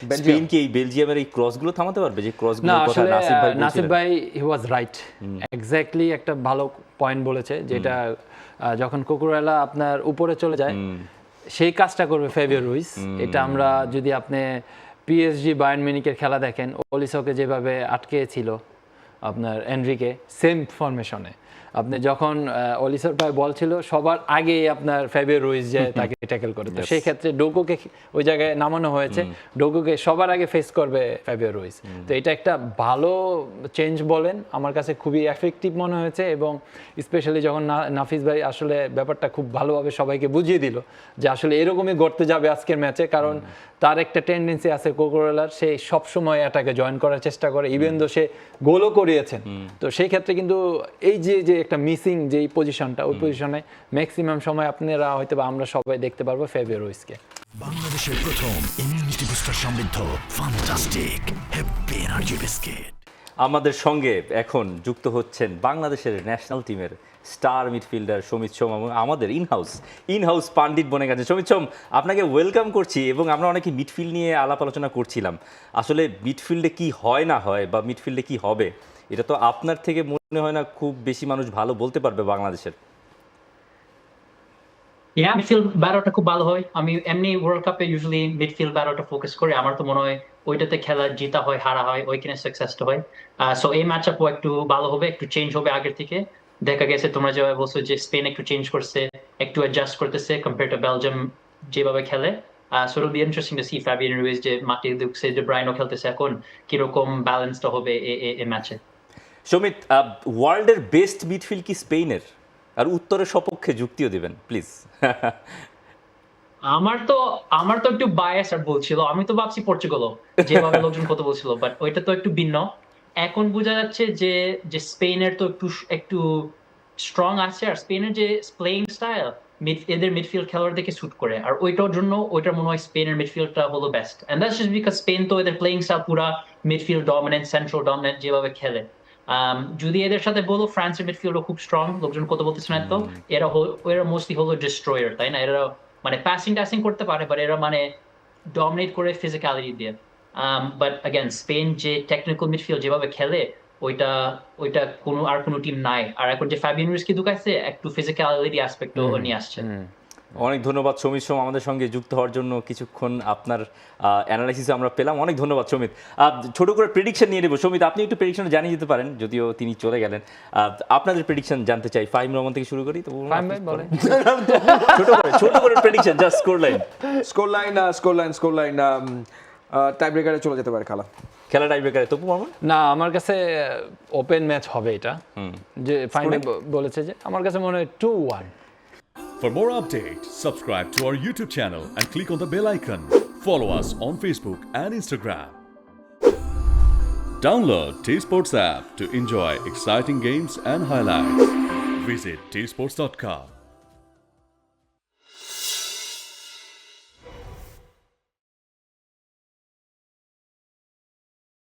Spain কি এই বেলজিয়ামের এই ক্রসগুলো থামাতে পারবে, যে ক্রসগুলোর কথা নাসিব ভাই হি ওয়াজ রাইট, এক্স্যাক্টলি একটা ভালো পয়েন্ট বলেছে, যেটা যখন কুকুরেলা আপনার উপরে চলে যায় সেই কাজটা করবে ফেবিও রুইস। এটা আমরা যদি আপনি পিএসজি বায়ার্ন মিউনিখের খেলা দেখেন, ওলিসোকে যেভাবে আটকেছিল আপনার এনরিকে সেম ফরমেশনে, আপনি যখন অলিসোর পায়ে বল ছিল সবার আগেই আপনার ফেবিও রুইস যে তাকে ট্যাকেল করে, তো সেই ক্ষেত্রে ডোগোকে ওই জায়গায় নামানো হয়েছে, ডোগোকে সবার আগে ফেস করবে ফেবিও রুইস। তো এটা একটা ভালো চেঞ্জ বলেন, আমার কাছে খুবই এফেক্টিভ মনে হয়েছে, এবং স্পেশালি যখন নাফিস ভাই আসলে ব্যাপারটা খুব ভালোভাবে সবাইকে বুঝিয়ে দিল যে আসলে এরকমই ঘটতে যাবে আজকের ম্যাচে, কারণ তার একটা টেন্ডেন্সি আছে কুকুরেলার, সে সবসময় এটাকে জয়েন করার চেষ্টা করে, ইভেন দো সে গোলও করিয়েছেন। তো সেই ক্ষেত্রে কিন্তু এই যে একটা মিসিং যে পজিশনটা, ওই পজিশনে ম্যাক্সিমাম সময় আপনারা হয়তো বা আমরা সবাই দেখতে পারবো ফেবিও রুইসকে। বাংলাদেশের প্রথম ইমিউনিটি বুস্টার সমৃদ্ধ ফ্যান্টাস্টিক হ্যাপি এনার্জি বিস্কিট। আমাদের সঙ্গে এখন যুক্ত হচ্ছেন বাংলাদেশের ন্যাশনাল টিমের স্টার মিডফিল্ডার সমিত সোম, এবং আমাদের ইনহাউস পান্ডিত বনে গেছে। সমিত সোম, আপনাকে ওয়েলকাম করছি, এবং আমরা অনেকে মিডফিল্ড নিয়ে আলাপ আলোচনা করছিলাম। আসলে মিডফিল্ডে কি হয় না হয়, বা মিডফিল্ডে কি হবে, এটা তো আপনার থেকে মনে হয় না খুব বেশি মানুষ ভালো বলতে পারবে বাংলাদেশের। মিডফিল্ড ব্যাটলটা খুব ভালো হয়। আমি এমনি ওয়ার্ল্ড কাপে ইউজুয়ালি মিডফিল্ড ব্যাটলটা ফোকাস করি। আমার তো মনে হয় ওইটাতে খেলা জিতা হয়, হারা হয়, ওইখানে সাকসেসটা হয়। সো এই ম্যাচ আপও একটু ভালো হবে, একটু চেঞ্জ হবে আগের থেকে। দেখা গেছে তোমরা যেভাবে বলছো যে স্পেন একটু চেঞ্জ করছে, একটু অ্যাডজাস্ট করতেছে কম্পেয়ার টু বেলজিয়াম যেভাবে খেলে। So it will be interesting to see Fabian Ruiz যে মাটি ঢুকছে, যে ব্রাইনো খেলতেছে এখন, কিরকম ব্যালেন্সটা হবে এই ম্যাচে। সমিত, ওয়ার্ল্ডের বেস্ট মিডফিল্ড কি স্পেনের? আর উত্তরের সপক্ষে যুক্তিও দিবেন প্লিজ। আমার তো একটু বায়াস আর বলছিল, আমি তো ভাবছি পর্তুগালও, যেভাবে লোকজন কত বলছিল, বাট ওইটা তো একটু ভিন্ন। এখন বোঝা যাচ্ছে যে স্পেনের তো একটু স্ট্রং আছে, আর স্পেনের যে প্লেইং স্টাইল এদের মিডফিল্ড খেলোয়াড়দেরকে স্যুট করে, আর ওইটার জন্য ওইটার মনে হয় স্পেনের মিডফিল্ডটা হলো best. And that's just because Spain তো এদের প্লেইং স্টাইল পুরা মিডফিল্ড ডমিনেন্ট, সেন্ট্রাল ডমিনেন্ট যেভাবে খেলে। যদি এদের সাথে বলো ফ্রান্সের মিডফিল্ডও খুব স্ট্রং, লোকজন কত বলতেছে না, তো এরা মোস্টলি হলো ডিস্ট্রয়ার, তাই না? এরা মানে পাসিং করতে পারে, বাট এরা মানে ডমিনেট করে ফিজিক্যালিটি দিয়ে। বাট अगेन স্পেন যে টেকনিক্যাল মিডফিল্ড যেভাবে খেলে, ওইটা ওইটা কোনো টিম নাই। আর এখন যে ফাবিয়ান রুইজকে ঢুকাইছে, একটু ফিজিক্যালিটি অ্যাসপেক্টও নিয়ে আসছে। অনেক ধন্যবাদ সমিত সোম, আমাদের সঙ্গে যুক্ত হওয়ার জন্য। কিছুক্ষণ আপনার অ্যানালাইসিস আমরা পেলাম, অনেক ধন্যবাদ সমিত। ছোট করে প্রেডিকশন নিয়ে নেব। সমিত, আপনি একটু প্রেডিকশন জানিয়ে দিতে পারেন, যদিও তিনি চলে গেলেন। আপনাদের প্রেডিকশন জানতে চাই। ফাহিম রহমান থেকে শুরু করি। তো ছোট করে প্রেডিকশন, জাস্ট স্কোর লাইন টাই ব্রেকারে চলে যেতে পারে খেলা টাই ব্রেকারে। তপু মামুন? না, আমার কাছে ওপেন ম্যাচ হবে এটা, যে ফাইনাল বলেছে, যে আমার কাছে মনে হয় 2-1। For more updates, subscribe to our YouTube channel and click on the bell icon. Follow us on Facebook and Instagram. Download T-Sports app to enjoy exciting games and highlights. Visit tsports.com.